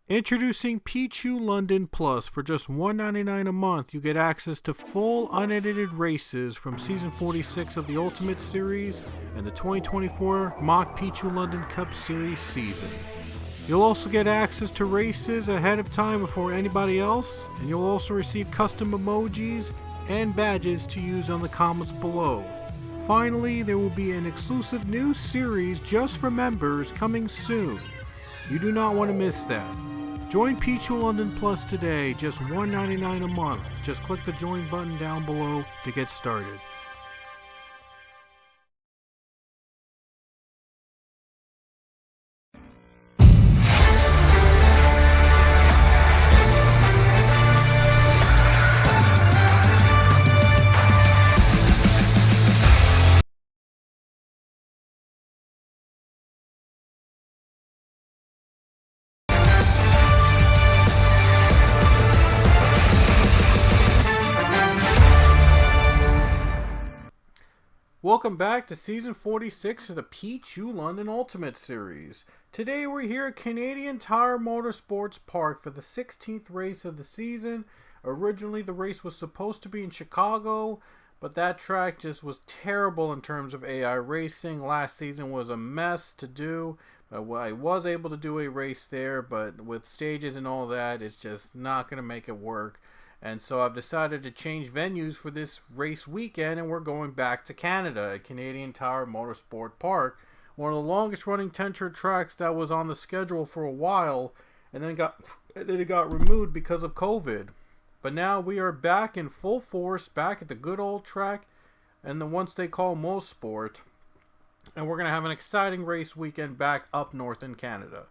Introducing Pichu London Plus. For just $1.99 a month, you get access to full unedited races from Season 46 of the Ultimate Series and the 2024 Mock Pichu London Cup Series season. You'll also get access to races ahead of time before anybody else, and you'll also receive custom emojis and badges to use on the comments below. Finally, there will be an exclusive new series just for members coming soon. You do not want to miss that. Join Pichu London Plus today, just $1.99 a month. Just click the join button down below to get started. Welcome back to Season 46 of the Pichu London Ultimate Series. Today we're here at Canadian Tire Motorsports Park for the 16th race of the season. Originally the race was supposed to be in Chicago, but that track just was terrible in terms of AI racing. Last season was a mess to do. I was able to do a race there, but with stages and all that, it's just not going to make it work. And so I've decided to change venues for this race weekend, and we're going back to Canada at Canadian Tire Motorsport Park, one of the longest running tender tracks that was on the schedule for a while, and then it got removed because of COVID. But now we are back in full force, back at the good old track, and the ones they call Most Sport, and we're going to have an exciting race weekend back up north in Canada.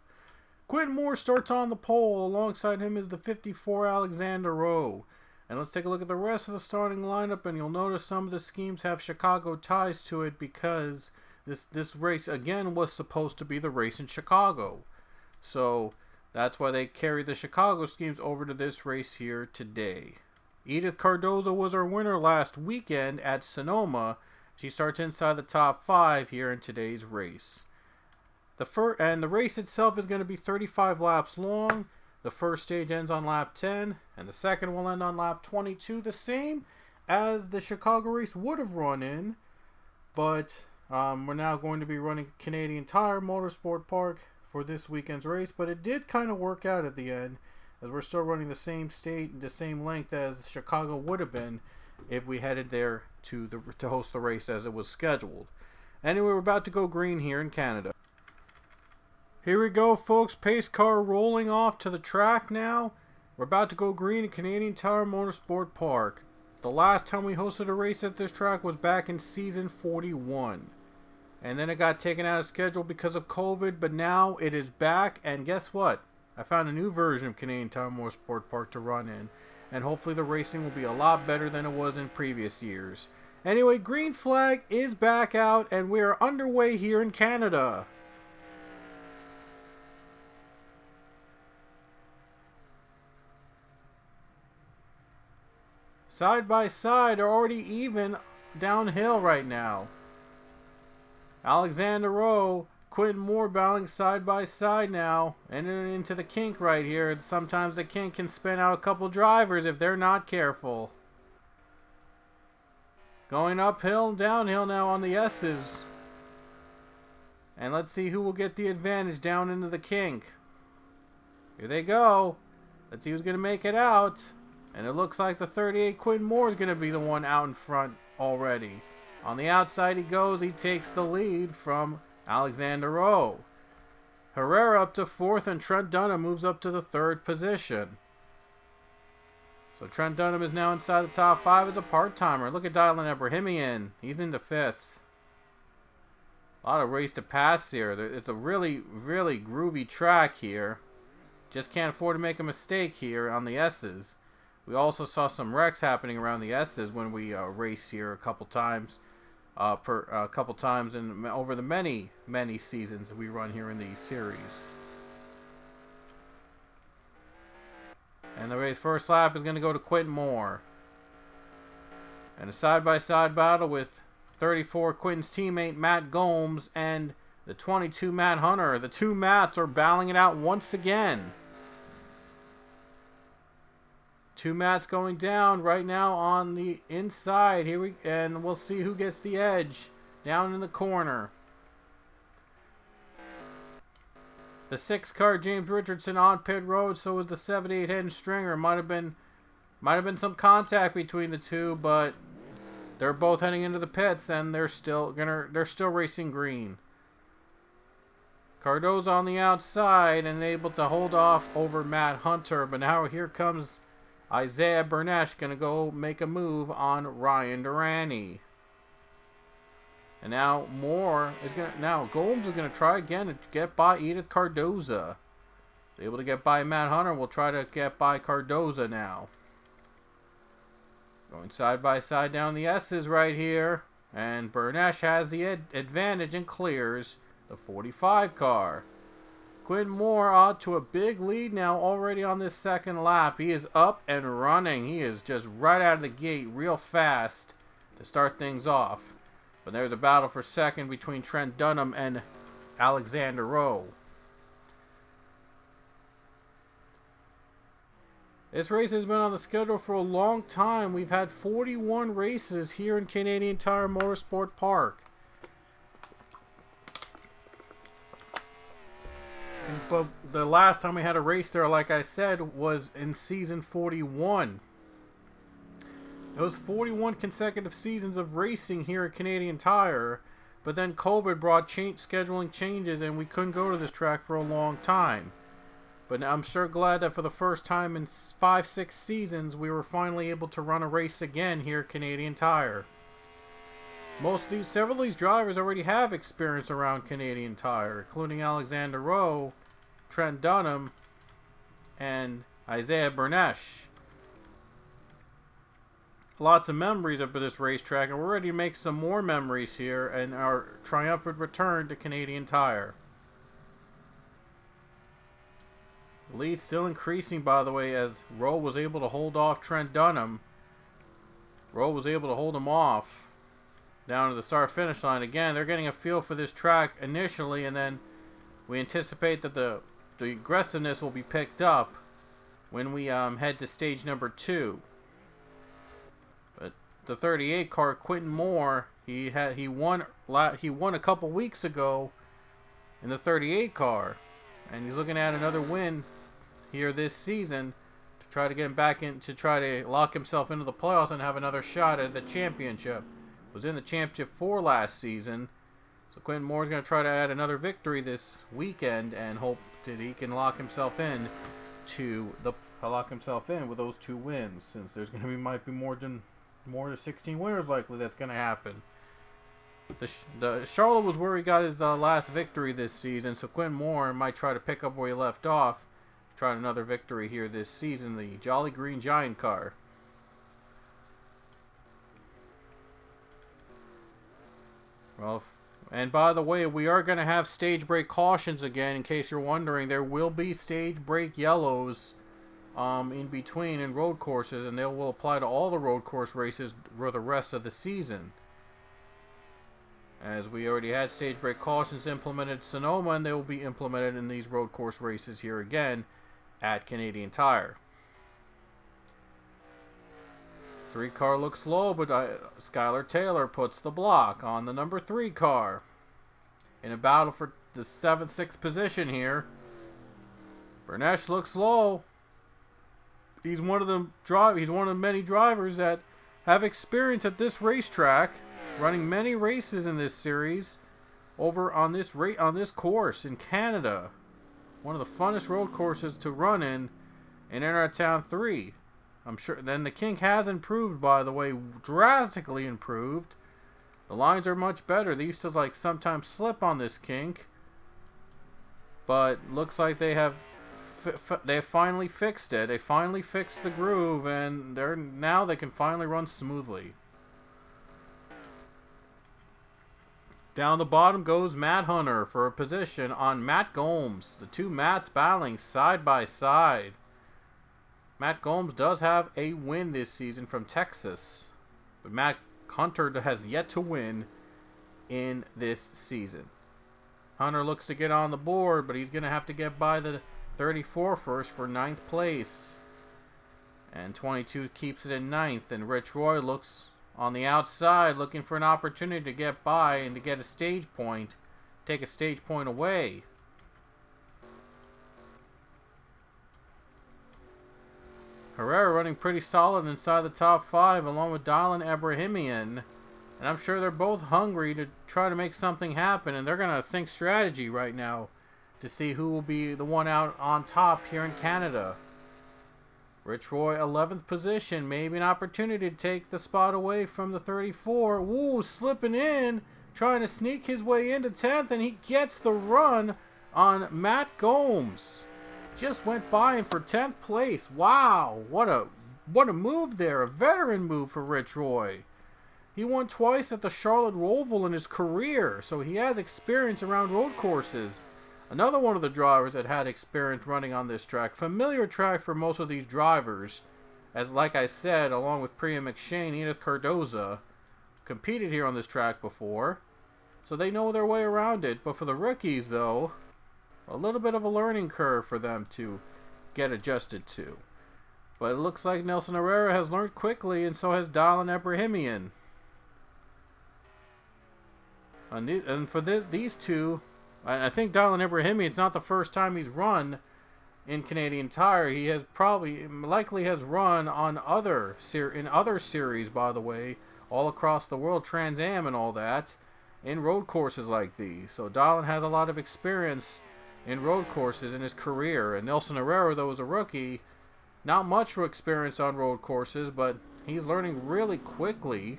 Quentin Moore starts on the pole. Alongside him is the 54 Alexander Rowe. And let's take a look at the rest of the starting lineup, and you'll notice some of the schemes have Chicago ties to it because this race, again, was supposed to be the race in Chicago. So that's why they carried the Chicago schemes over to this race here today. Edith Cardozo was our winner last weekend at Sonoma. She starts inside the top 5 here in today's race. The race itself is going to be 35 laps long. The first stage ends on lap 10, and the second will end on lap 22, the same as the Chicago race would have run in. But we're now going to be running Canadian Tire Motorsport Park for this weekend's race. But it did kind of work out at the end, as we're still running the same state, the same length as Chicago would have been if we headed there to host the race as it was scheduled. Anyway, we're about to go green here in Canada. Here we go, folks. Pace car rolling off to the track now. We're about to go green at Canadian Tire Motorsport Park. The last time we hosted a race at this track was back in Season 41. And then it got taken out of schedule because of COVID, but now it is back. And guess what? I found a new version of Canadian Tire Motorsport Park to run in. And hopefully the racing will be a lot better than it was in previous years. Anyway, green flag is back out, and we are underway here in Canada. Side by side are already even downhill right now. Alexander Rowe, Quentin Moore battling side by side now. And into the kink right here. Sometimes the kink can spin out a couple drivers if they're not careful. Going uphill and downhill now on the S's. And let's see who will get the advantage down into the kink. Here they go. Let's see who's going to make it out. And it looks like the 38 Quentin Moore is going to be the one out in front already. On the outside he goes. He takes the lead from Alexander Rowe. Herrera up to 4th, and Trent Dunham moves up to the 3rd position. So Trent Dunham is now inside the top 5 as a part-timer. Look at Dylan Ebrahimian. He's into 5th. A lot of race to pass here. It's a really, really groovy track here. Just can't afford to make a mistake here on the S's. We also saw some wrecks happening around the S's when we raced here a couple times, and over the many seasons we run here in the series. And the race first lap is going to go to Quentin Moore. And a side-by-side battle with 34 Quentin's teammate Matt Gomes and the 22 Matt Hunter. The two Matts are battling it out once again. Two mats going down right now on the inside. And we'll see who gets the edge down in the corner. The 6-car James Richardson on pit road. So was the 78 Hidden Stringer. Might have been some contact between the two, but they're both heading into the pits, and they're still racing green. Cardoza on the outside and able to hold off over Matt Hunter, but now here comes Isaiah Bernesh, gonna go make a move on Ryan Durrani. And now Gomes is gonna try again to get by Edith Cardoza. Able to get by Matt Hunter, will try to get by Cardoza now. Going side by side down the S's right here. And Bernesh has the advantage and clears the 45 car. Quinn Moore out to a big lead now already on this second lap. He is up and running. He is just right out of the gate real fast to start things off. But there's a battle for second between Trent Dunham and Alexander Rowe. This race has been on the schedule for a long time. We've had 41 races here in Canadian Tire Motorsport Park. But the last time we had a race there, like I said, was in season 41. It was 41 consecutive seasons of racing here at Canadian Tire, but then COVID brought scheduling changes and we couldn't go to this track for a long time. But I'm sure glad that for the first time in 5-6 seasons, we were finally able to run a race again here at Canadian Tire. Several of these drivers already have experience around Canadian Tire, including Alexander Rowe, Trent Dunham, and Isaiah Bernesh. Lots of memories up at this racetrack, and we're ready to make some more memories here and our triumphant return to Canadian Tire. The lead still increasing, by the way, as Rowe was able to hold off Trent Dunham. Rowe was able to hold him off down to the start-finish line. Again, they're getting a feel for this track initially, and then we anticipate that the aggressiveness will be picked up when we head to stage number 2. But the 38 car, Quentin Moore, he won a couple weeks ago in the 38 car, and he's looking at another win here this season to try to get him back in, to try to lock himself into the playoffs and have another shot at the championship. Was in the championship for last season, so Quentin Moore's going to try to add another victory this weekend and hope that he can lock himself in with those 2 wins, since there's going to might be more than 16 winners likely that's going to happen. The Charlotte was where he got his last victory this season, so Quentin Moore might try to pick up where he left off, try another victory here this season, the Jolly Green Giant car. Well, and by the way, we are going to have stage break cautions again. In case you're wondering, there will be stage break yellows in between in road courses, and they will apply to all the road course races for the rest of the season. As we already had stage break cautions implemented at Sonoma, and they will be implemented in these road course races here again at Canadian Tire. 3 car looks low, but Skylar Taylor puts the block on the number 3 car. In a battle for the 7th, 6th position here. Bernesh looks low. He's one of the many drivers that have experience at this racetrack, running many races in this series over on this course in Canada. One of the funnest road courses to run in Town 3. I'm sure. Then the kink has improved, by the way, drastically improved. The lines are much better. They used to sometimes slip on this kink, but looks like they have finally fixed it. They finally fixed the groove, and now they can finally run smoothly. Down the bottom goes Matt Hunter for a position on Matt Gomes. The 2 Matts battling side by side. Matt Gomes does have a win this season from Texas, but Matt Hunter has yet to win in this season. Hunter looks to get on the board, but he's going to have to get by the 34 first for 9th place. And 22 keeps it in ninth. And Rich Roy looks on the outside, looking for an opportunity to get by and to get a stage point. Take a stage point away. Herrera running pretty solid inside the top 5, along with Dylan Abrahamian. And I'm sure they're both hungry to try to make something happen. And they're going to think strategy right now to see who will be the one out on top here in Canada. Rich Roy, 11th position. Maybe an opportunity to take the spot away from the 34. Ooh, slipping in. Trying to sneak his way into 10th. And he gets the run on Matt Gomes. Just went by him for 10th place. Wow. What a move there. A veteran move for Rich Roy. He won twice at the Charlotte Roval in his career. So he has experience around road courses. Another one of the drivers that had experience running on this track. Familiar track for most of these drivers. As like I said, along with Priya McShane, Edith Cardoza competed here on this track before. So they know their way around it. But for the rookies, though, a little bit of a learning curve for them to get adjusted to. But it looks like Nelson Herrera has learned quickly, and so has Dylan Abrahamian. And for these two, I think Dylan Abrahamian, it's not the first time he's run in Canadian Tire. He has likely has run on other series, by the way, all across the world, Trans Am and all that, in road courses like these. So Dylan has a lot of experience in road courses in his career. And Nelson Herrera, though, is a rookie, not much experience on road courses, but he's learning really quickly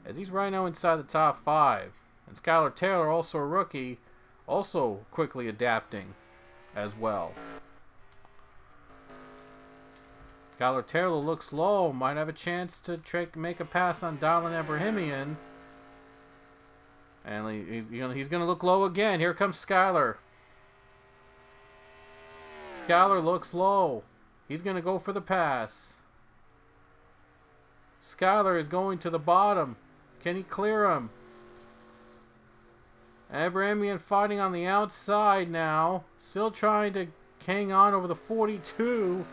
as he's right now inside the top 5. And Skylar Taylor, also a rookie, also quickly adapting as well. Skylar Taylor looks low. Might have a chance to make a pass on Dylan Abrahamian. And he's going to look low again. Here comes Skylar. Skylar looks low. He's going to go for the pass. Skylar is going to the bottom. Can he clear him? Abrahamian fighting on the outside now. Still trying to hang on over the 42.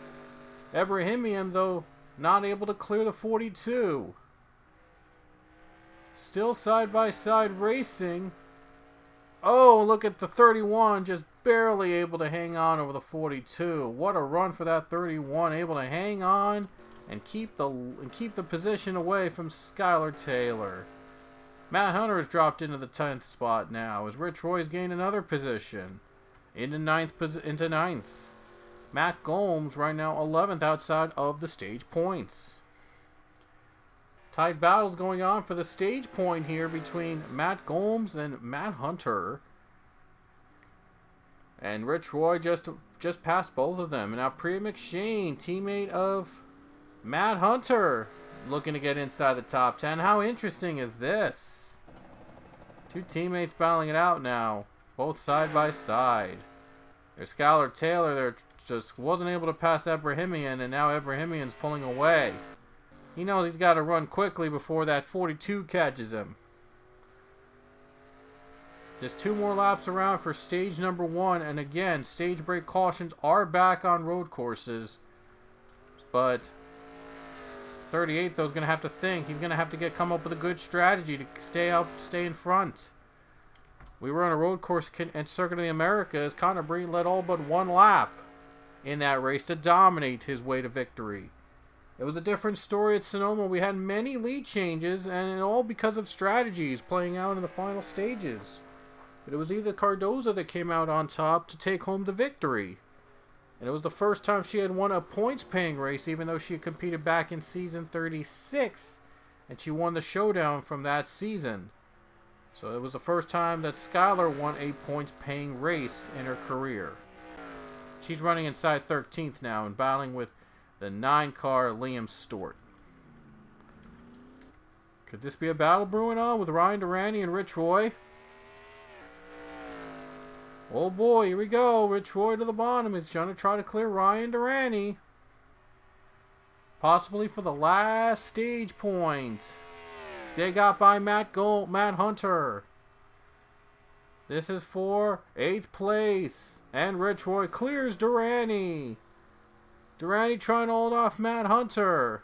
Abrahamian, though, not able to clear the 42. Still side-by-side racing. Oh, look at the 31. Just barely able to hang on over the 42. What a run for that 31. Able to hang on and keep the position away from Skylar Taylor. Matt Hunter has dropped into the 10th spot now as Rich Roy's gained another position into ninth. Matt Gomes right now 11th outside of the stage points. Tight battles going on for the stage point here between Matt Gomes and Matt Hunter. And Rich Roy just passed both of them. And now Priya McShane, teammate of Matt Hunter, looking to get inside the top 10. How interesting is this? Two teammates battling it out now, both side by side. There's Skylar Taylor there, just wasn't able to pass Abrahamian, and now Abrahamian's pulling away. He knows he's got to run quickly before that 42 catches him. Just 2 more laps around for stage number 1, and again, stage break cautions are back on road courses, but 38 though is going to have to think. He's going to have to come up with a good strategy to stay in front. We were on a road course at Circuit of the Americas. Connor Breen led all but 1 lap in that race to dominate his way to victory. It was a different story at Sonoma. We had many lead changes, and all because of strategies playing out in the final stages. But it was either Cardoza that came out on top to take home the victory. And it was the first time she had won a points-paying race, even though she had competed back in season 36. And she won the showdown from that season. So it was the first time that Skylar won a points-paying race in her career. She's running inside 13th now and battling with the 9-car Liam Stewart. Could this be a battle brewing on with Ryan Durante and Rich Roy? Oh boy, here we go. Rich Roy to the bottom is trying to clear Ryan Durante. Possibly for the last stage point. They got by Matt Hunter. This is for 8th place. And Rich Roy clears Durante. Durante trying to hold off Matt Hunter.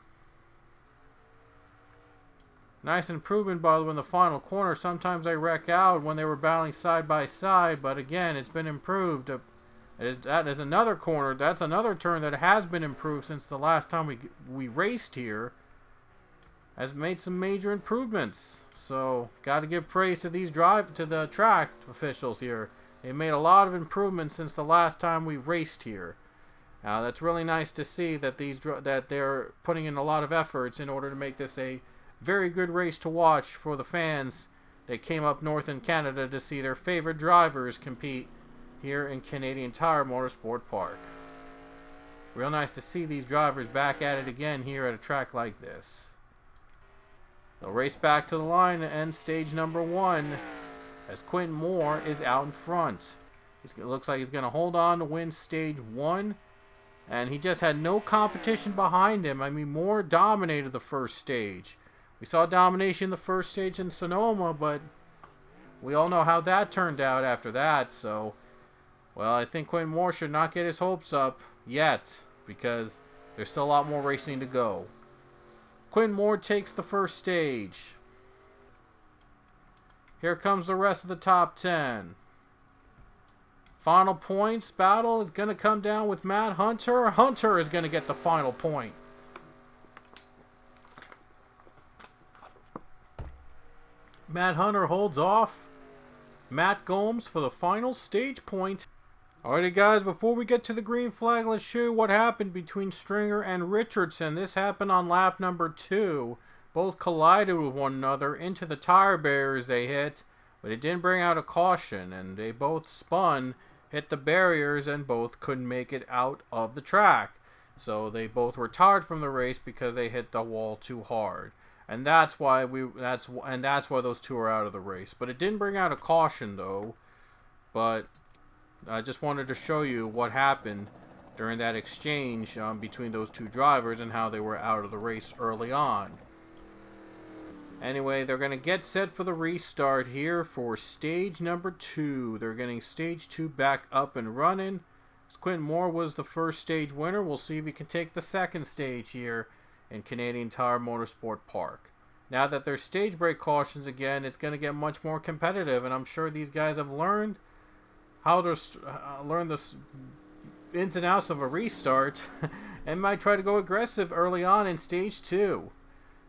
Nice improvement, by the way, in the final corner. Sometimes they wreck out when they were battling side by side, but again, it's been improved. That is another corner. That's another turn that has been improved since the last time we raced here. Has made some major improvements. So, got to give praise to the track officials here. They made a lot of improvements since the last time we raced here. Now, that's really nice to see that they're putting in a lot of efforts in order to make this a very good race to watch for the fans that came up north in Canada to see their favorite drivers compete here in Canadian Tire Motorsport Park. Real nice to see these drivers back at it again here at a track like this. They'll race back to the line and end stage number 1 as Quentin Moore is out in front. It looks like he's going to hold on to win stage 1. And he just had no competition behind him. I mean, Moore dominated the first stage. We saw domination in the first stage in Sonoma, but we all know how that turned out after that. So, well, I think Quentin Moore should not get his hopes up yet, because there's still a lot more racing to go. Quentin Moore takes the first stage. Here comes the rest of the top 10. Final points battle is going to come down with Matt Hunter. Hunter is going to get the final point. Matt Hunter holds off Matt Gomes for the final stage point. Alrighty guys, before we get to the green flag, let's show you what happened between Stringer and Richardson. This happened on lap number 2. Both collided with one another into the tire barriers they hit, but it didn't bring out a caution, and they both spun, hit the barriers, and both couldn't make it out of the track. So they both retired from the race because they hit the wall too hard. And that's why those two are out of the race. But it didn't bring out a caution though. But I just wanted to show you what happened during that exchange between those two drivers and how they were out of the race early on. Anyway, they're going to get set for the restart here for stage number 2. They're getting stage 2 back up and running. Quentin Moore was the first stage winner. We'll see if he can take the second stage here in Canadian Tire Motorsport Park. Now that there's stage break cautions again, it's going to get much more competitive, and I'm sure these guys have learned how to learn the ins and outs of a restart and might try to go aggressive early on in stage 2.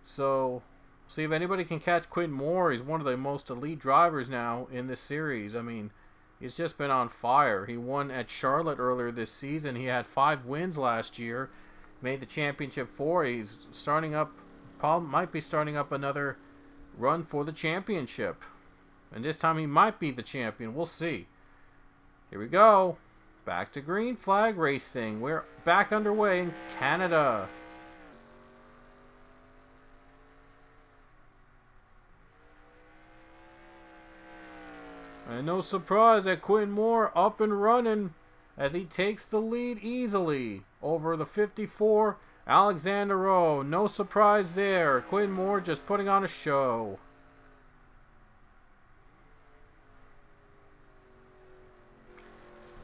So, see if anybody can catch Quentin Moore. He's one of the most elite drivers now in this series. I mean, he's just been on fire. He won at Charlotte earlier this season. He had 5 wins last year. Made the championship 4. He's starting up, might be starting up another run for the championship. And this time he might be the champion. We'll see. Here we go. Back to green flag racing. We're back underway in Canada. And no surprise that Quentin Moore up and running as he takes the lead easily over the 54 Alexander Rowe. No surprise there. Quentin Moore just putting on a show.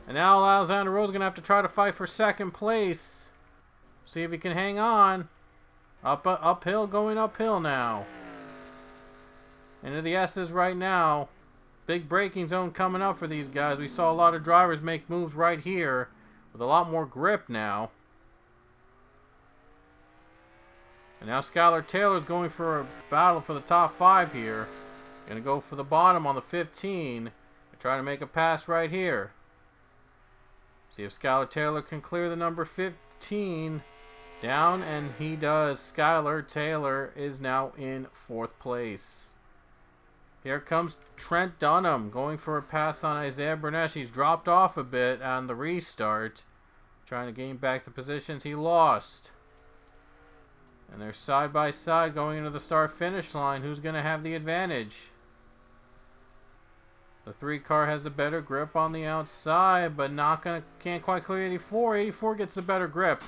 And now Alexander Rowe is going to have to try to fight for second place. See if he can hang on. Uphill, going uphill now. Into the S's right now. Big braking zone coming up for these guys. We saw a lot of drivers make moves right here with a lot more grip now. And now Skylar Taylor's going for a battle for the top 5 here. Going to go for the bottom on the 15. Try to make a pass right here. See if Skylar Taylor can clear the number 15 down, and he does. Skylar Taylor is now in 4th place. Here comes Trent Dunham going for a pass on Isaiah Bernesh. He's dropped off a bit on the restart, trying to gain back the positions he lost. And they're side by side going into the start-finish line. Who's going to have the advantage? The 3 car has the better grip on the outside, but can't quite clear 84. 84 gets the better grip.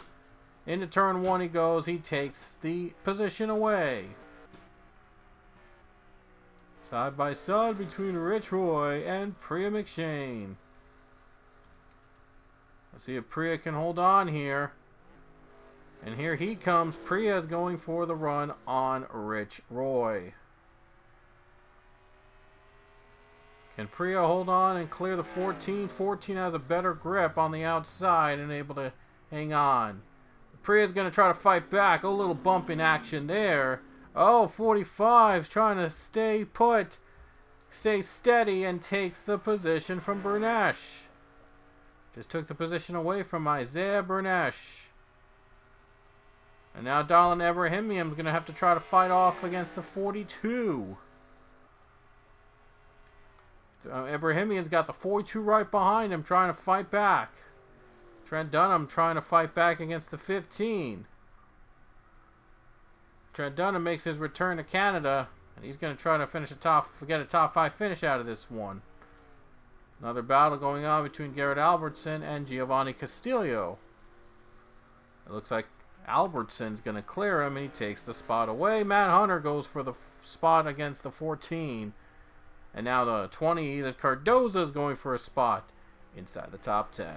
Into turn 1 he goes. He takes the position away. Side by side between Rich Roy and Priya McShane. Let's see if Priya can hold on here. And here he comes. Pria's going for the run on Rich Roy. Can Priya hold on and clear the 14? 14 has a better grip on the outside and able to hang on. Priya's going to try to fight back. A little bump in action there. Oh, 45's trying to stay put. Stay steady and takes the position from Bernesh. Just took the position away from Isaiah Bernesh. And now Darlan Ebrahimian's going to have to try to fight off against the 42. Ebrahimian's got the 42 right behind him trying to fight back. Trent Dunham trying to fight back against the 15. Trent Dunham makes his return to Canada, and he's going to try to get a top 5 finish out of this one. Another battle going on between Garrett Albertson and Giovanni Castillo. It looks like Albertson's going to clear him, and he takes the spot away. Matt Hunter goes for the spot against the 14. And now the 20, that Cardoza is going for a spot inside the top 10.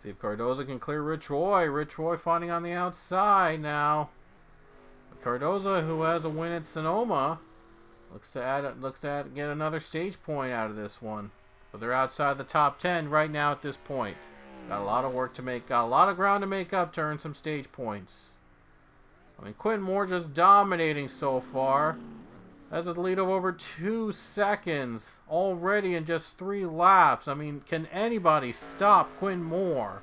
See if Cardoza can clear Rich Roy. Rich Roy fighting on the outside now. But Cardoza, who has a win at Sonoma, looks to get another stage point out of this one. But they're outside the top 10 right now at this point. Got a lot of work to make. Got a lot of ground to make up to earn some stage points. I mean, Quentin Moore just dominating so far. Has a lead of over 2 seconds already in just 3 laps. I mean, can anybody stop Quentin Moore?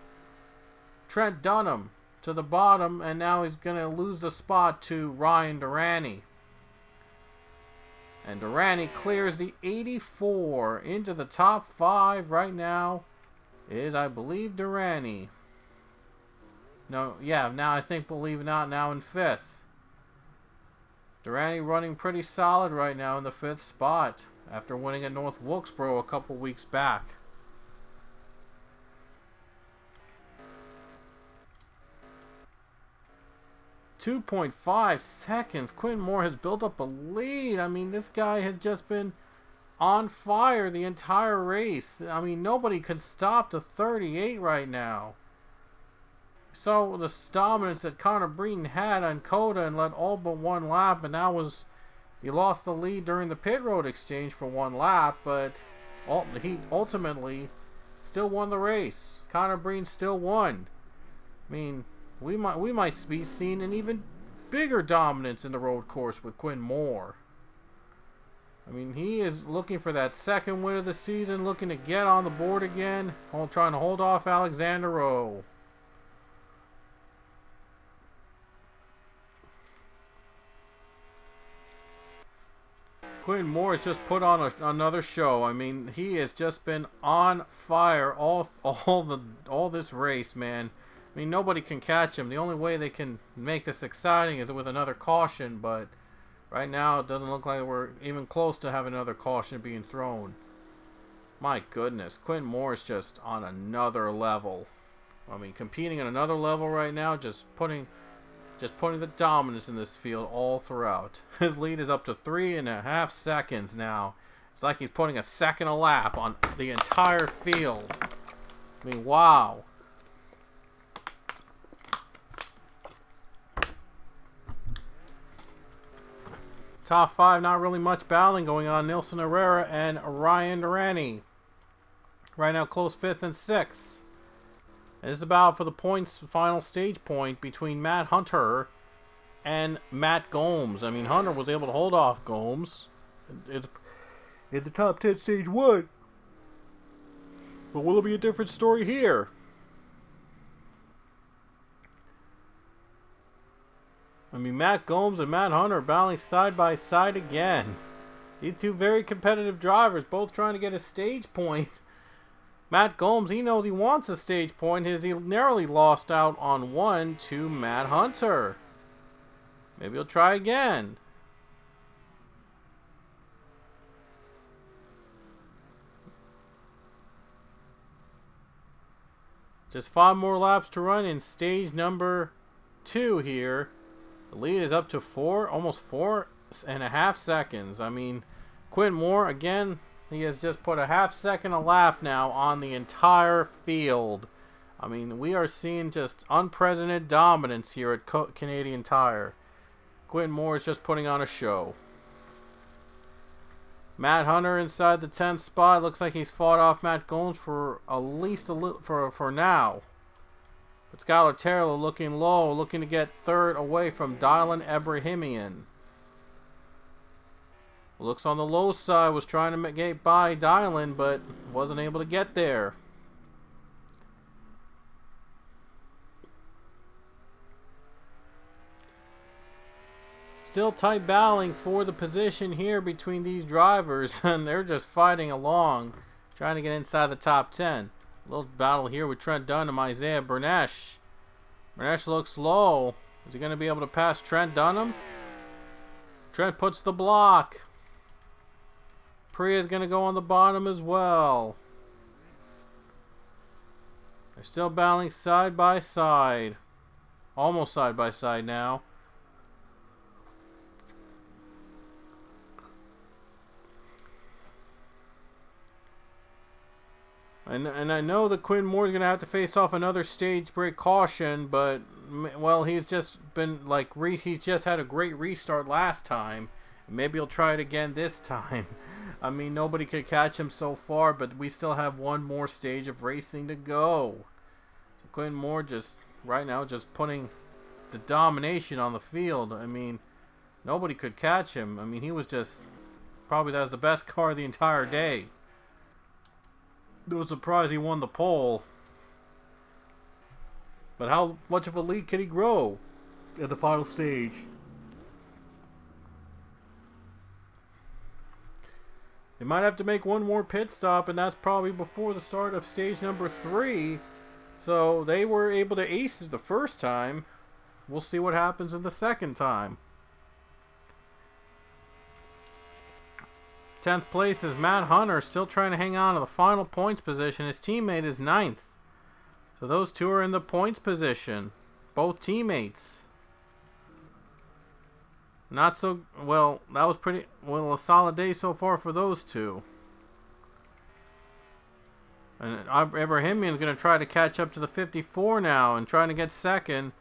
Trent Dunham to the bottom, and now he's going to lose the spot to Ryan Durrani. And Durrani clears the 84 into the top 5 right now. Is, I believe, Durrani. No, yeah, now I think, believe it or not, now in 5th. Durrani running pretty solid right now in the 5th spot after winning at North Wilkesboro a couple weeks back. .5 seconds. Quentin Moore has built up a lead. I mean, this guy has just been on fire the entire race. I mean, nobody could stop the 38 right now. So the dominance that Connor Breeden had on Coda and led all but 1 lap, and he lost the lead during the pit road exchange for 1 lap, but he ultimately still won the race. Connor Breeden still won. I mean, we might be seeing an even bigger dominance in the road course with Quentin Moore. I mean, he is looking for that 2nd win of the season, looking to get on the board again, trying to hold off Alexander Rowe. Quentin Moore has just put on another show. I mean, he has just been on fire all this race, man. I mean, nobody can catch him. The only way they can make this exciting is with another caution, but right now it doesn't look like we're even close to having another caution being thrown. My goodness, Quentin Moore is just on another level. I mean, competing at another level right now, just putting the dominance in this field all throughout. His lead is up to 3.5 seconds now. It's like he's putting a second a lap on the entire field. I mean, wow. Top 5, not really much battling going on. Nilson Herrera and Ryan Durrani. Right now, close 5th and 6th. And this is about for the points, final stage point between Matt Hunter and Matt Gomes. I mean, Hunter was able to hold off Gomes in the top 10 stage 1. But will it be a different story here? I mean, Matt Gomes and Matt Hunter are battling side by side again. These two very competitive drivers, both trying to get a stage point. Matt Gomes, he knows he wants a stage point, as he narrowly lost out on one to Matt Hunter. Maybe he'll try again. Just 5 more laps to run in stage number 2 here. The lead is up to almost 4.5 seconds. I mean, Quentin Moore, again, he has just put a half second a lap now on the entire field. I mean, we are seeing just unprecedented dominance here at Canadian Tire. Quinn Moore is just putting on a show. Matt Hunter inside the 10th spot. Looks like he's fought off Matt Gomes for at least a little for now. But Skylar Taylor looking low, looking to get third away from Dylan Ebrahimian. Looks on the low side, was trying to get by Dylan, but wasn't able to get there. Still tight battling for the position here between these drivers, and they're just fighting along, trying to get inside the top 10. A little battle here with Trent Dunham, Isaiah Bernesh. Bernesh looks low. Is he going to be able to pass Trent Dunham? Trent puts the block. Priya's going to go on the bottom as well. They're still battling side by side. Almost side by side now. And I know that Quinn Moore's going to have to face off another stage break caution, but, well, he's just been, like, he's just had a great restart last time. Maybe he'll try it again this time. I mean, nobody could catch him so far, but we still have one more stage of racing to go. So Quinn Moore just, right now, just putting the domination on the field. I mean, nobody could catch him. I mean, he was just, probably that was the best car the entire day. No surprise he won the pole. But how much of a lead can he grow at the final stage? They might have to make one more pit stop, and that's probably before the start of stage number 3. So they were able to ace it the first time. We'll see what happens in the second time. 10th place is Matt Hunter, still trying to hang on to the final points position. His teammate is 9th. So those two are in the points position. Both teammates. Not so, well, that was pretty, well, a solid day so far for those two. And Ebrahimian is going to try to catch up to the 54 now and trying to get second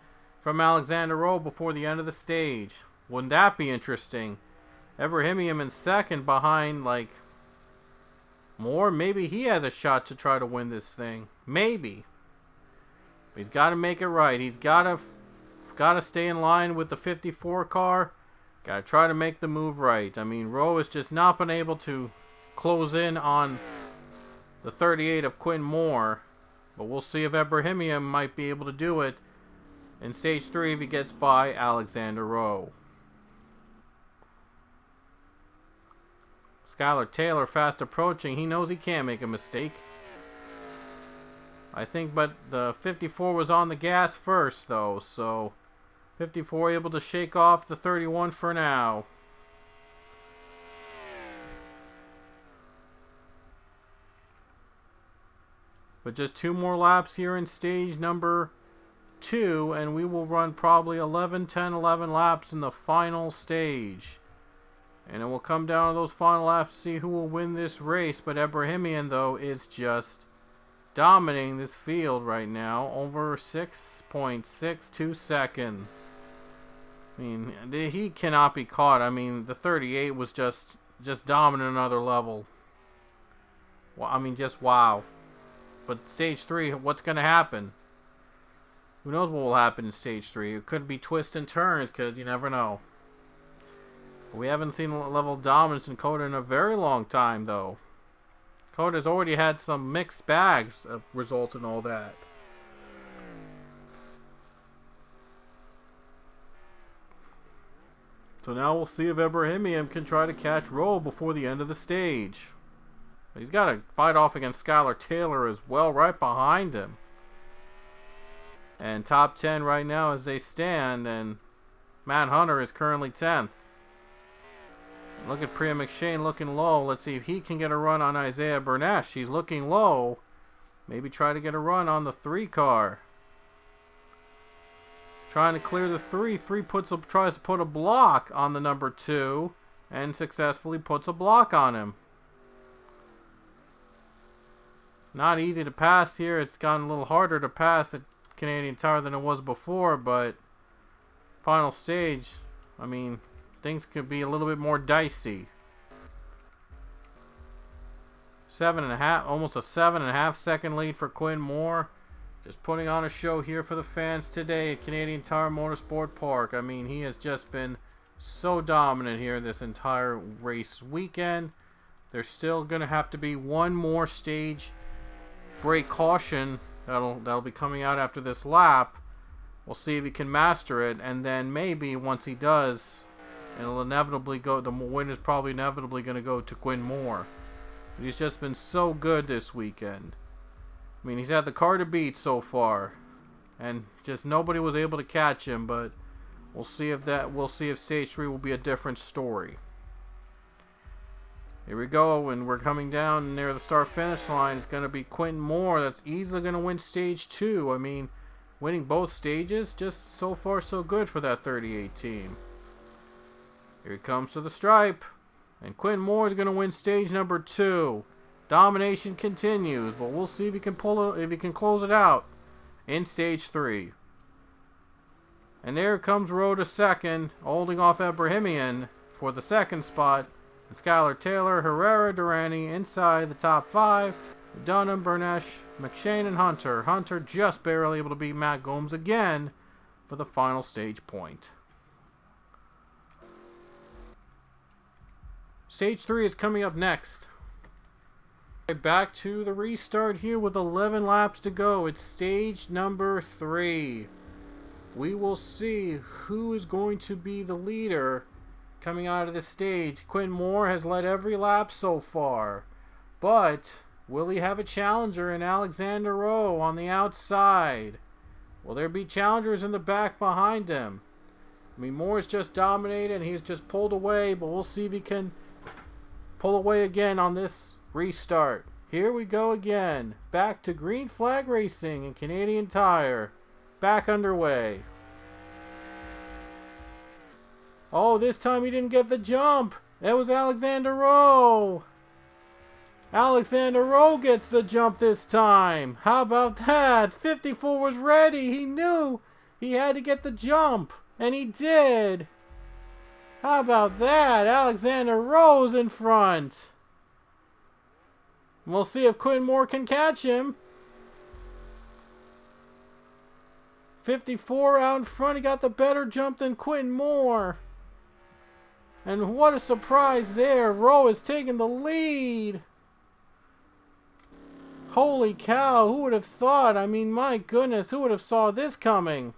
from Alexander Rowe before the end of the stage. Wouldn't that be interesting? Ebrahimian in second behind, like, Moore. Maybe he has a shot to try to win this thing. Maybe. But he's got to make it right. He's got to stay in line with the 54 car. Got to try to make the move right. I mean, Rowe has just not been able to close in on the 38 of Quinn Moore. But we'll see if Ebrahimian might be able to do it in stage 3 if he gets by Alexander Rowe. Skylar Taylor fast approaching. He knows he can't make a mistake. I think, but the 54 was on the gas first, though. So 54 able to shake off the 31 for now. But just 2 more laps here in stage number 2. And we will run probably 11 laps in the final stage. And it will come down to those final laps to see who will win this race. But Ebrahimian, though, is just dominating this field right now. Over 6.62 seconds. I mean, he cannot be caught. I mean, the 38 was just dominant another level. Well, I mean, just wow. But stage 3, what's going to happen? Who knows what will happen in stage 3? It could be twists and turns because you never know. We haven't seen a level of dominance in Coda in a very long time, though. Coda's already had some mixed bags of results and all that. So now we'll see if Ebrahimian can try to catch Rowe before the end of the stage. But he's got to fight off against Skylar Taylor as well, right behind him. And top 10 right now as they stand, and Matt Hunter is currently 10th. Look at Priya McShane looking low. Let's see if he can get a run on Isaiah Bernesh. He's looking low. Maybe try to get a run on the 3 car. Trying to clear the 3. 3 tries to put a block on the number 2 and successfully puts a block on him. Not easy to pass here. It's gotten a little harder to pass at Canadian Tire than it was before, but final stage, I mean, things could be a little bit more dicey. 7.5, almost a 7.5 second lead for Quinn Moore. Just putting on a show here for the fans today at Canadian Tire Motorsport Park. I mean, he has just been so dominant here this entire race weekend. There's still going to have to be one more stage brake caution that'll be coming out after this lap. We'll see if he can master it, and then maybe once he does, it'll inevitably go. The win is probably inevitably going to go to Quinn Moore. But he's just been so good this weekend. I mean, he's had the car to beat so far, and just nobody was able to catch him. But we'll see if stage 3 will be a different story. Here we go, and we're coming down near the start-finish line. It's going to be Quentin Moore that's easily going to win Stage 2. I mean, winning both stages, just so far so good for that 38 team. Here he comes to the stripe, and Quentin Moore is going to win Stage number 2. Domination continues, but we'll see if he can close it out in Stage 3. And there comes Rowe to second, holding off Ebrahimian for the second spot. And Skylar Taylor, Herrera, Durrani inside the top 5. Dunham, Bernesh, McShane, and Hunter. Hunter just barely able to beat Matt Gomes again for the final stage point. Stage 3 is coming up next. Back to the restart here with 11 laps to go. It's stage number 3. We will see who is going to be the leader coming out of the stage. Quinn Moore has led every lap so far, but will he have a challenger in Alexander Rowe on the outside? Will there be challengers in the back behind him? I mean, Moore's just dominated and he's just pulled away, but we'll see if he can pull away again on this restart. Here we go again. Back to green flag racing and Canadian Tire. Back underway. Oh, this time he didn't get the jump. That was Alexander Rowe. Alexander Rowe gets the jump this time. How about that? 54 was ready. He knew he had to get the jump, and he did. How about that? Alexander Rowe's in front. We'll see if Quinn Moore can catch him. 54 out in front. He got the better jump than Quinn Moore. And what a surprise there. Rowe is taking the lead. Holy cow. Who would have thought? I mean, my goodness. Who would have saw this coming?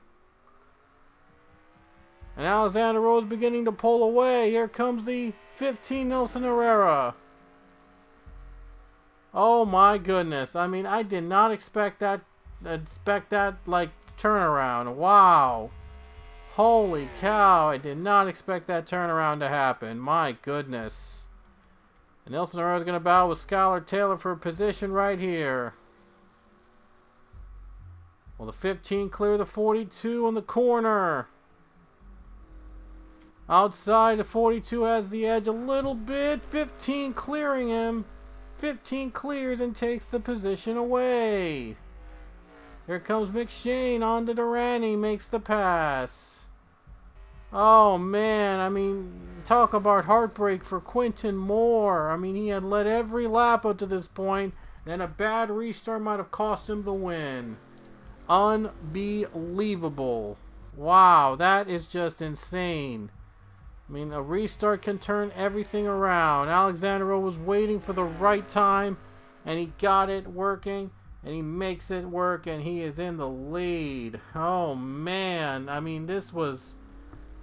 And Alexander Rowe is beginning to pull away. Here comes the 15 Nelson Herrera. Oh my goodness. I mean, I did not expect that like turnaround. Wow. Holy cow. I did not expect that turnaround to happen. My goodness. And Nelson Herrera is going to battle with Skylar Taylor for a position right here. Will the 15 clear the 42 on the corner? Outside, the 42 has the edge a little bit. 15 clearing him. 15 clears and takes the position away. Here comes McShane on to Durrani. Makes the pass. Oh, man. I mean, talk about heartbreak for Quentin Moore. I mean, he had led every lap up to this point, and a bad restart might have cost him the win. Unbelievable. Wow, that is just insane. I mean, a restart can turn everything around. Alexander Rowe was waiting for the right time, and he got it working, and he makes it work, and he is in the lead. Oh, man. I mean, this was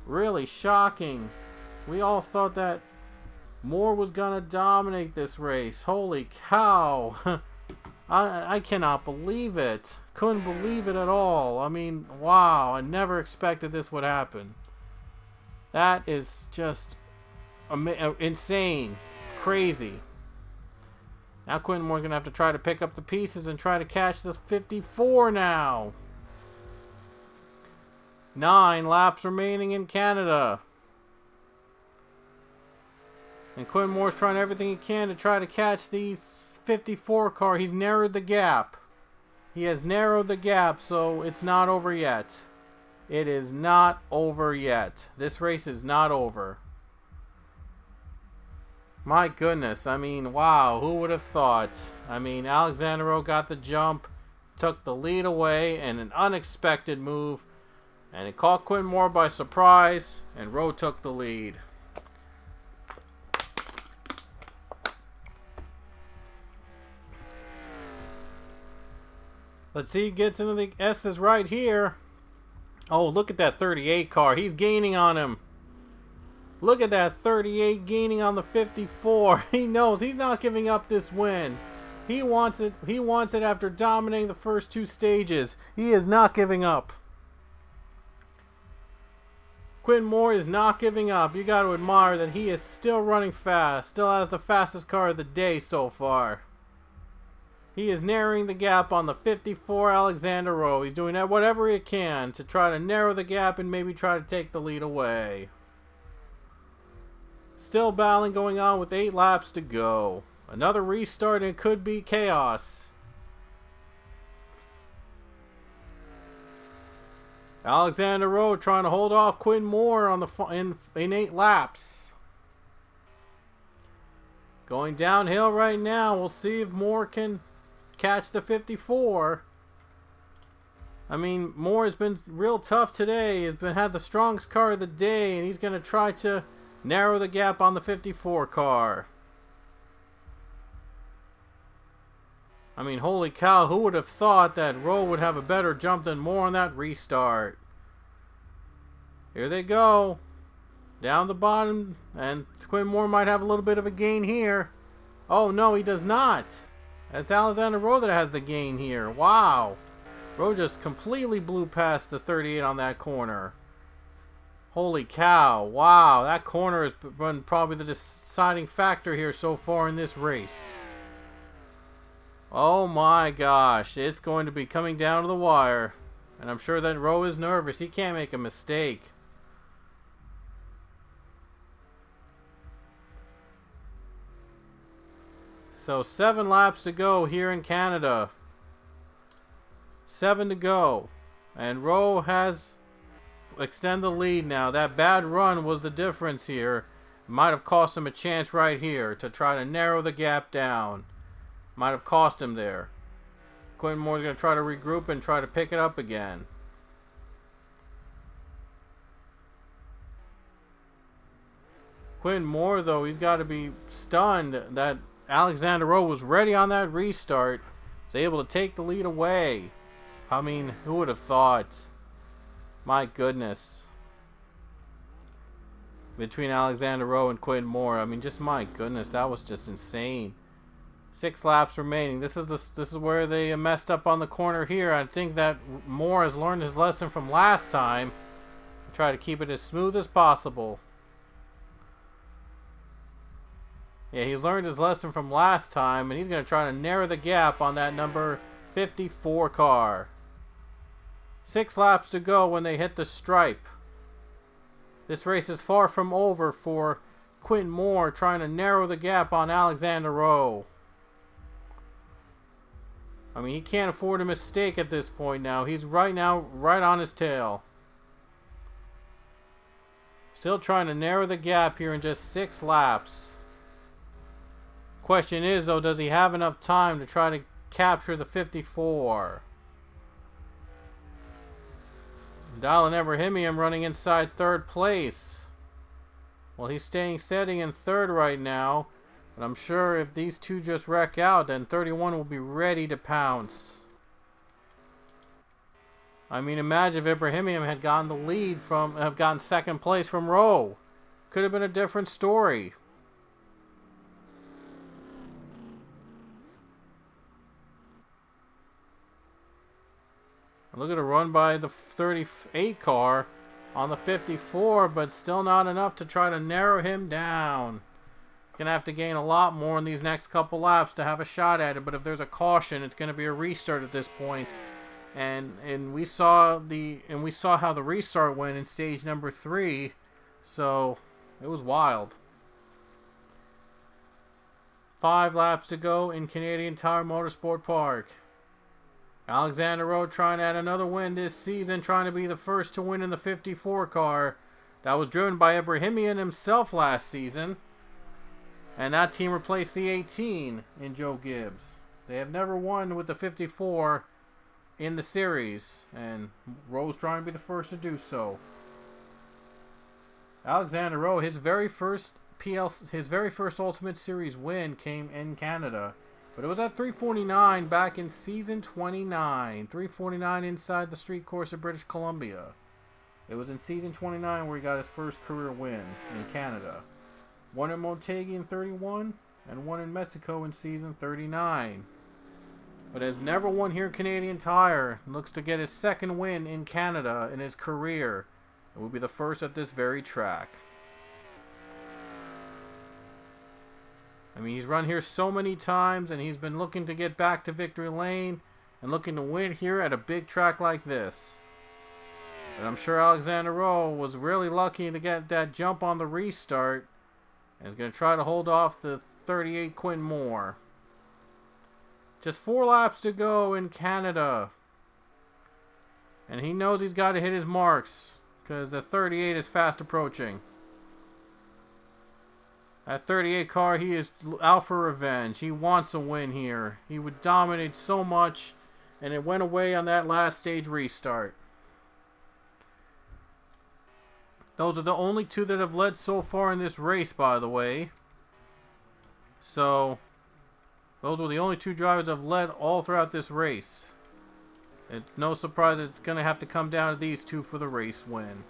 really shocking. We all thought that Moore was going to dominate this race. Holy cow. I cannot believe it. Couldn't believe it at all. I mean, wow. I never expected this would happen. That is just insane. Crazy. Now Quentin Moore's going to have to try to pick up the pieces and try to catch this 54 now. 9 laps remaining in Canada. And Quentin Moore's trying everything he can to try to catch the 54 car. He's narrowed the gap. He has narrowed the gap, so it's not over yet. It is not over yet. This race is not over. My goodness, I mean, wow, who would have thought? I mean, Alexander got the jump, took the lead away in an unexpected move, and it caught Quinn Moore by surprise, and Rowe took the lead. Let's see, he gets into the S's right here. Oh, look at that 38 car. He's gaining on him. Look at that 38 gaining on the 54. He knows he's not giving up this win. He wants it. He wants it after dominating the first two stages. He is not giving up. Quinn Moore is not giving up. You got to admire that he is still running fast. Still has the fastest car of the day so far. He is narrowing the gap on the 54 Alexander Rowe. He's doing whatever he can to try to narrow the gap and maybe try to take the lead away. Still battling going on with 8 laps to go. Another restart and it could be chaos. Alexander Rowe trying to hold off Quinn Moore on the in 8 laps. Going downhill right now. We'll see if Moore can catch the 54. I mean, Moore has been real tough today. He's had the strongest car of the day, and he's going to try to narrow the gap on the 54 car. I mean, holy cow, who would have thought that Rowe would have a better jump than Moore on that restart? Here they go. Down the bottom, and Quinn Moore might have a little bit of a gain here. Oh, no, he does not. It's Alexander Rowe that has the gain here. Wow. Rowe just completely blew past the 38 on that corner. Holy cow. Wow, that corner has been probably the deciding factor here so far in this race. Oh my gosh, it's going to be coming down to the wire. And I'm sure that Rowe is nervous. He can't make a mistake. So 7 laps to go here in Canada. 7 to go. And Rowe has extended the lead now. That bad run was the difference here. Might have cost him a chance right here to try to narrow the gap down. Might have cost him there. Quinn Moore's going to try to regroup and try to pick it up again. Quinn Moore, though, he's got to be stunned that Alexander Rowe was ready on that restart. Was able to take the lead away. I mean, who would have thought? My goodness. Between Alexander Rowe and Quinn Moore, I mean, just my goodness, that was just insane. 6 laps remaining. This is where they messed up on the corner here. I think that Moore has learned his lesson from last time. Try to keep it as smooth as possible. Yeah, he's learned his lesson from last time, and he's going to try to narrow the gap on that number 54 car. 6 laps to go when they hit the stripe. This race is far from over for Quinn Moore trying to narrow the gap on Alexander Rowe. I mean, he can't afford a mistake at this point now. He's right on his tail. Still trying to narrow the gap here in just 6 laps. Question is, though, does he have enough time to try to capture the 54? Dylan Ebrahimian running inside 3rd place. Well, he's staying steady in 3rd right now. But I'm sure if these two just wreck out, then 31 will be ready to pounce. I mean, imagine if Ebrahimian had gotten the lead have gotten 2nd place from Rowe. Could have been a different story. Look at a run by the 38 car on the 54, but still not enough to try to narrow him down. He's going to have to gain a lot more in these next couple laps to have a shot at it, but if there's a caution, it's going to be a restart at this point. And we saw how the restart went in stage number 3, so it was wild. 5 laps to go in Canadian Tire Motorsport Park. Alexander Rowe trying to add another win this season, trying to be the first to win in the 54 car. That was driven by Ibrahimian himself last season. And that team replaced the 18 in Joe Gibbs. They have never won with the 54 in the series, and Rowe's trying to be the first to do so. Alexander Rowe, his very first Ultimate Series win came in Canada, but it was at 349 back in season 29. 349 inside the street course of British Columbia. It was in season 29 where he got his first career win in Canada. One in Motegi in 31, and one in Mexico in season 39. But has never won here in Canadian Tire. Looks to get his second win in Canada in his career. It will be the first at this very track. I mean, he's run here so many times, and he's been looking to get back to victory lane and looking to win here at a big track like this. And I'm sure Alexander Rowe was really lucky to get that jump on the restart. And is going to try to hold off the 38 Quinn Moore. Just 4 laps to go in Canada. And he knows he's got to hit his marks, because the 38 is fast approaching. That 38 car, he is out for revenge. He wants a win here. He would dominate so much, and it went away on that last stage restart. Those are the only 2 that have led so far in this race, by the way. So, those were the only 2 drivers that have led all throughout this race. It's no surprise it's going to have to come down to these 2 for the race win.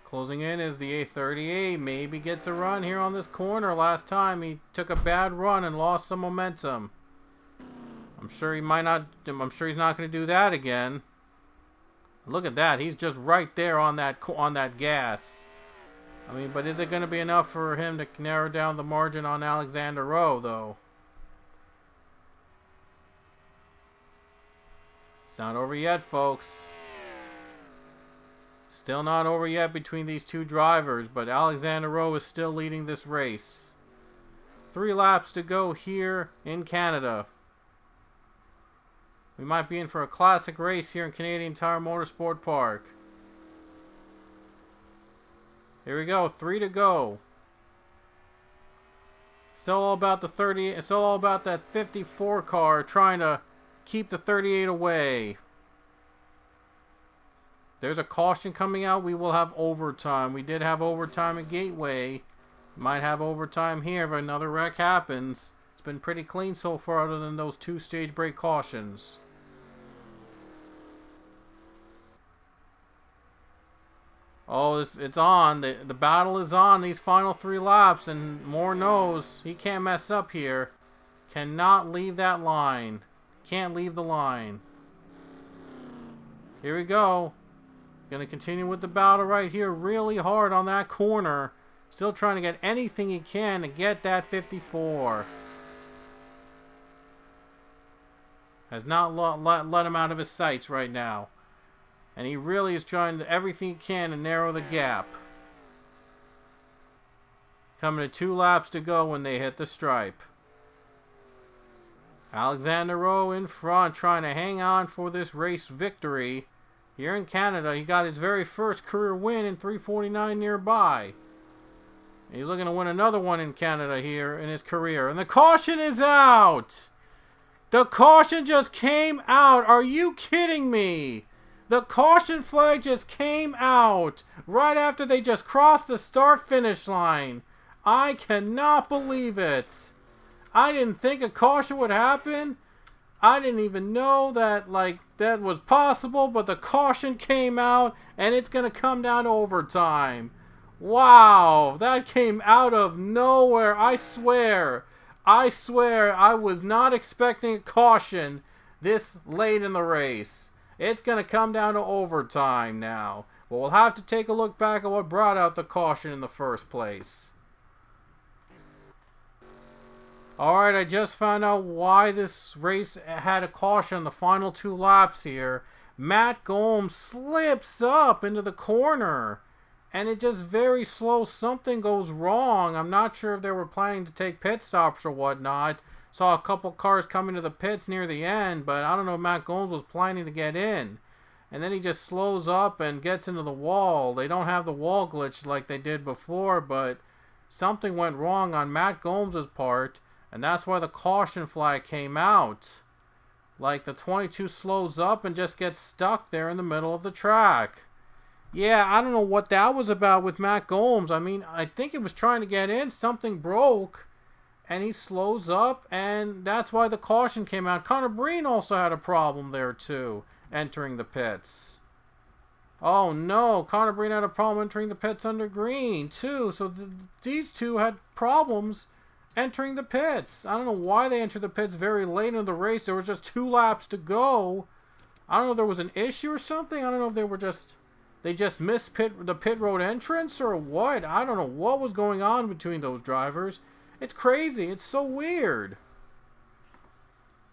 Closing in is the A38. Maybe gets a run here on this corner. Last time he took a bad run and lost some momentum. I'm sure he's not going to do that again. Look at that. He's just right there on that gas. I mean, but is it going to be enough for him to narrow down the margin on Alexander Rowe, though? It's not over yet, folks. Still not over yet between these 2 drivers, but Alexander Rowe is still leading this race. 3 laps to go here in Canada. We might be in for a classic race here in Canadian Tire Motorsport Park. Here we go, 3 to go. Still all about the 30. It's still all about that 54 car trying to keep the 38 away. There's a caution coming out. We will have overtime. We did have overtime at Gateway. Might have overtime here if another wreck happens. It's been pretty clean so far other than those 2 stage break cautions. Oh, it's on. The battle is on these final 3 laps, and Moore knows he can't mess up here. Cannot leave that line. Can't leave the line. Here we go. Gonna continue with the battle right here. Really hard on that corner. Still trying to get anything he can to get that 54. Has not let him out of his sights right now. And he really is trying to everything he can to narrow the gap. Coming to 2 laps to go when they hit the stripe. Alexander Rowe in front, trying to hang on for this race victory. Here in Canada, he got his very first career win in 349 nearby. He's looking to win another one in Canada here in his career. And the caution is out! The caution just came out! Are you kidding me? The caution flag just came out right after they just crossed the start-finish line. I cannot believe it. I didn't think a caution would happen. I didn't even know that, that was possible, but the caution came out, and it's going to come down to overtime. Wow, that came out of nowhere. I swear I was not expecting a caution this late in the race. It's going to come down to overtime now. But we'll have to take a look back at what brought out the caution in the first place. Alright, I just found out why this race had a caution the final 2 laps here. Matt Gomes slips up into the corner. and it just very slow. Something goes wrong. I'm not sure if they were planning to take pit stops or whatnot. Saw a couple cars coming to the pits near the end, but I don't know if Matt Gomes was planning to get in. And then he just slows up and gets into the wall. They don't have the wall glitch like they did before, but something went wrong on Matt Gomes' part, and that's why the caution flag came out. Like the 22 slows up and just gets stuck there in the middle of the track. Yeah, I don't know what that was about with Matt Gomes. I mean, I think he was trying to get in. Something broke, and he slows up, and that's why the caution came out. Connor Breen also had a problem there, too, entering the pits. Oh, no. Connor Breen had a problem entering the pits under green, too. So these two had problems entering the pits. I don't know why they entered the pits very late in the race. There was just 2 laps to go. I don't know if there was an issue or something. I don't know if they just missed the pit road entrance or what. I don't know what was going on between those drivers. It's crazy. It's so weird.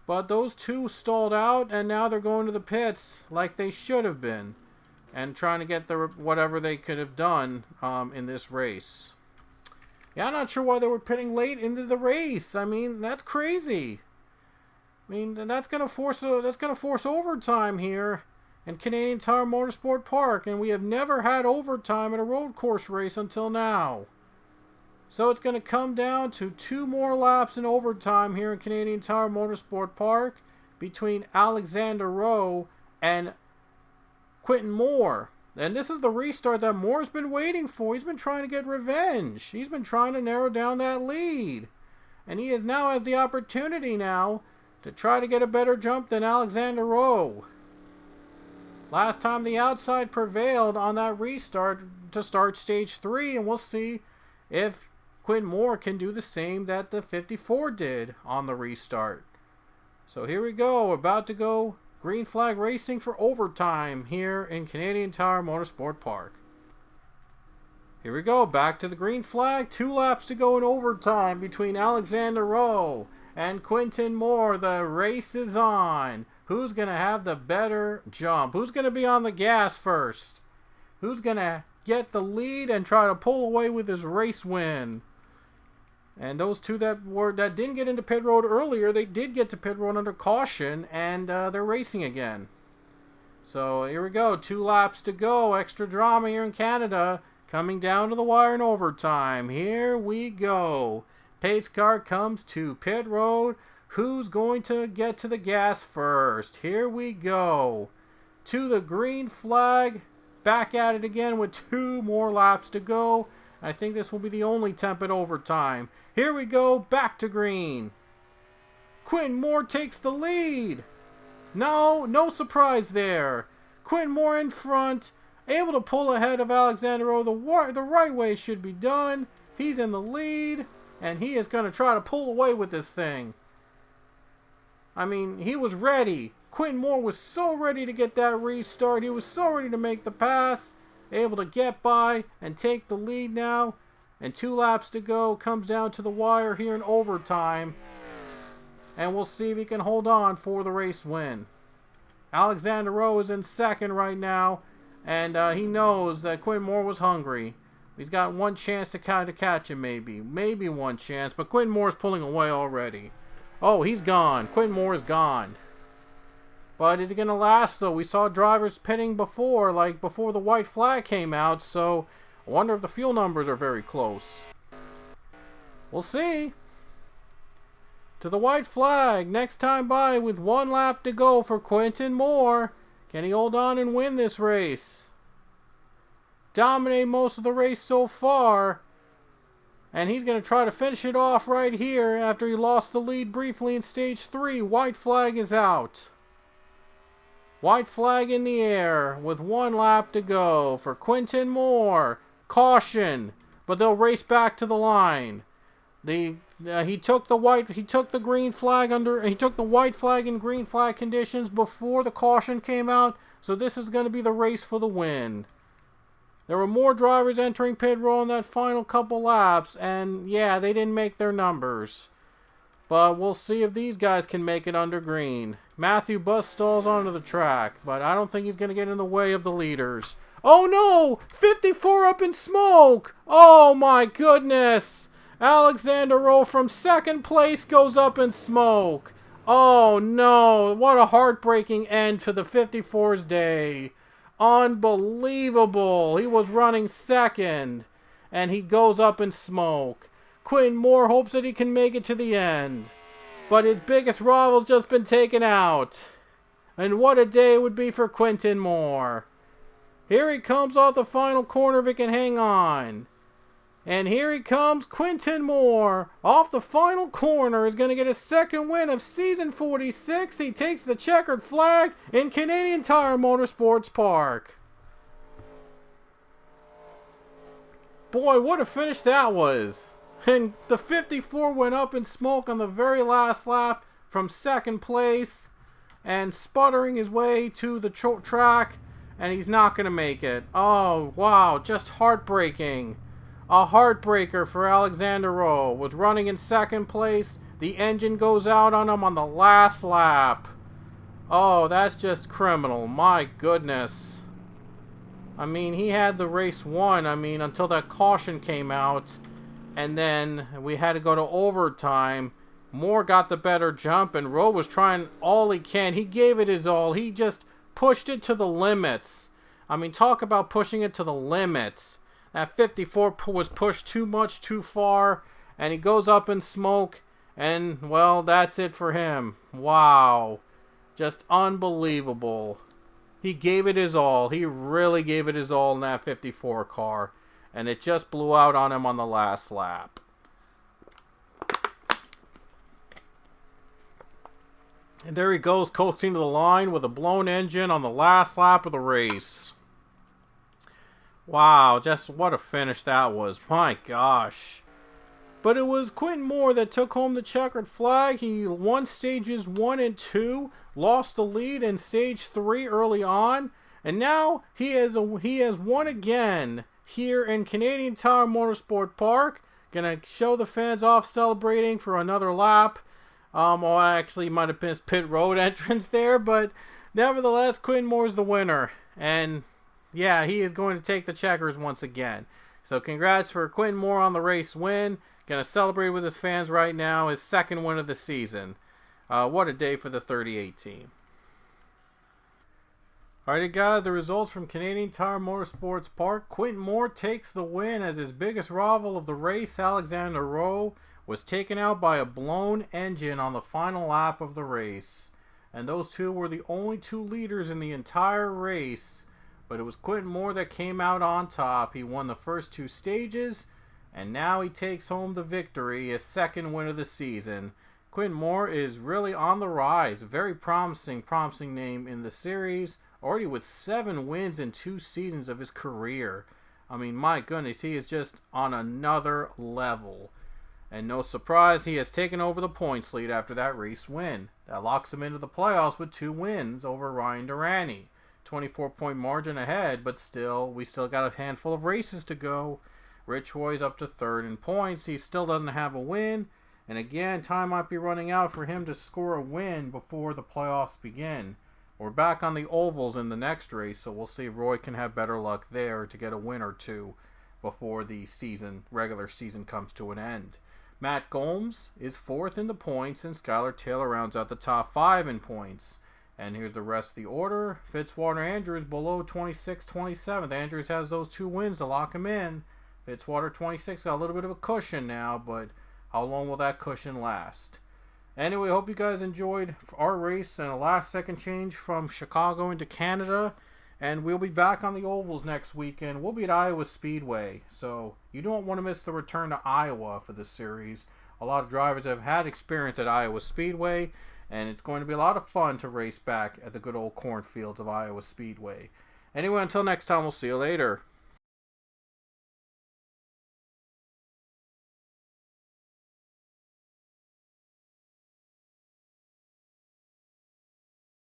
But those 2 stalled out, and now they're going to the pits like they should have been, and trying to get whatever they could have done in this race. Yeah, I'm not sure why they were pitting late into the race. I mean, that's crazy. I mean, that's gonna force overtime here in Canadian Tire Motorsport Park, and we have never had overtime at a road course race until now. So it's going to come down to 2 more laps in overtime here in Canadian Tire Motorsport Park between Alexander Rowe and Quentin Moore. And this is the restart that Moore's been waiting for. He's been trying to get revenge. He's been trying to narrow down that lead. And he now has the opportunity now to try to get a better jump than Alexander Rowe. Last time the outside prevailed on that restart to start stage 3, and we'll see if Quentin Moore can do the same that the 54 did on the restart. So here we go, about to go green flag racing for overtime here in Canadian Tire Motorsport Park. Here we go, back to the green flag, 2 laps to go in overtime between Alexander Rowe and Quentin Moore. The race is on. Who's going to have the better jump? Who's going to be on the gas first? Who's going to get the lead and try to pull away with his race win? And those 2 that didn't get into pit road earlier, they did get to pit road under caution, and they're racing again. So here we go, 2 laps to go. Extra drama here in Canada, coming down to the wire in overtime. Here we go. Pace car comes to pit road. Who's going to get to the gas first? Here we go. To the green flag. Back at it again with 2 more laps to go. I think this will be the only temp at overtime. Here we go, back to green. Quentin Moore takes the lead. No surprise there. Quentin Moore in front, able to pull ahead of Alexander Rowe the right way should be done. He's in the lead, and he is going to try to pull away with this thing. I mean, he was ready. Quentin Moore was so ready to get that restart. He was so ready to make the pass. Able to get by and take the lead now. And 2 laps to go. Comes down to the wire here in overtime. And we'll see if he can hold on for the race win. Alexander Rowe is in second right now. And he knows that Quentin Moore was hungry. He's got 1 chance to kind of catch him maybe. Maybe 1 chance. But Quentin Moore's pulling away already. Oh, he's gone. Quentin Moore is gone. But is it going to last, though? We saw drivers pitting before, like before the white flag came out, so I wonder if the fuel numbers are very close. We'll see. To the white flag, next time by with 1 lap to go for Quentin Moore. Can he hold on and win this race? Dominate most of the race so far. And he's going to try to finish it off right here after he lost the lead briefly in stage 3. White flag is out. White flag in the air with 1 lap to go for Quentin Moore. Caution, but they'll race back to the line. He took the white flag and green flag conditions before the caution came out, so this is going to be the race for the win. There were more drivers entering pit road in that final couple laps, and yeah, they didn't make their numbers. But we'll see if these guys can make it under green. Matthew Buss stalls onto the track, but I don't think he's going to get in the way of the leaders. Oh no! 54 up in smoke! Oh my goodness! Alexander Rowe from second place goes up in smoke. Oh no, what a heartbreaking end to the 54's day. Unbelievable. He was running second, and he goes up in smoke. Quentin Moore hopes that he can make it to the end, but his biggest rival's just been taken out. And what a day it would be for Quentin Moore. Here he comes off the final corner if he can hang on. And here he comes, Quentin Moore, off the final corner, is going to get his second win of season 46. He takes the checkered flag in Canadian Tire Motorsports Park. Boy, what a finish that was. And the 54 went up in smoke on the very last lap from second place and sputtering his way to the track, and he's not going to make it. Oh, wow, just heartbreaking. A heartbreaker for Alexander Rowe. Was running in second place. The engine goes out on him on the last lap. Oh, that's just criminal. My goodness. I mean, he had the race won. I mean, until that caution came out. And then we had to go to overtime. Moore got the better jump, and Rowe was trying all he can. He gave it his all. He just pushed it to the limits. I mean, talk about pushing it to the limits. That 54 was pushed too much, too far, and he goes up in smoke, and, well, that's it for him. Wow. Just unbelievable. He gave it his all. He really gave it his all in that 54 car, and it just blew out on him on the last lap. And there he goes, coasting to the line with a blown engine on the last lap of the race. Wow, just what a finish that was. My gosh. But it was Quentin Moore that took home the checkered flag. He won stages 1 and 2, lost the lead in stage 3 early on, and now he has won again here in Canadian Tire Motorsport Park. Gonna show the fans off celebrating for another lap. Well, actually, might have been his pit road entrance there, but nevertheless, Quentin Moore's the winner. And yeah, he is going to take the checkers once again. So congrats for Quentin Moore on the race win. Going to celebrate with his fans right now. His second win of the season. What a day for the 38 team. Alrighty guys, the results from Canadian Tire Motorsports Park. Quentin Moore takes the win as his biggest rival of the race, Alexander Rowe, was taken out by a blown engine on the final lap of the race. And those two were the only two leaders in the entire race. But it was Quentin Moore that came out on top. He won the first two stages, and now he takes home the victory, his second win of the season. Quentin Moore is really on the rise. A very promising name in the series. Already with 7 wins in 2 seasons of his career. I mean, my goodness, he is just on another level. And no surprise, he has taken over the points lead after that race win. That locks him into the playoffs with 2 wins over Ryan Durrani. 24-point margin ahead, but we still got a handful of races to go. Rich Roy's up to 3rd in points. He still doesn't have a win. And again, time might be running out for him to score a win before the playoffs begin. We're back on the ovals in the next race, so we'll see if Roy can have better luck there to get a win or two before the regular season comes to an end. Matt Gomes is 4th in the points, and Skylar Taylor rounds out the top 5 in points. And here's the rest of the order. Fitzwater Andrews below 26, 27th. Andrews has those 2 wins to lock him in. Fitzwater 26 got a little bit of a cushion now, but how long will that cushion last? Anyway, hope you guys enjoyed our race and a last second change from Chicago into Canada. And we'll be back on the ovals next weekend. We'll be at Iowa Speedway. So you don't want to miss the return to Iowa for this series. A lot of drivers have had experience at Iowa Speedway. And it's going to be a lot of fun to race back at the good old cornfields of Iowa Speedway. Anyway, until next time, we'll see you later.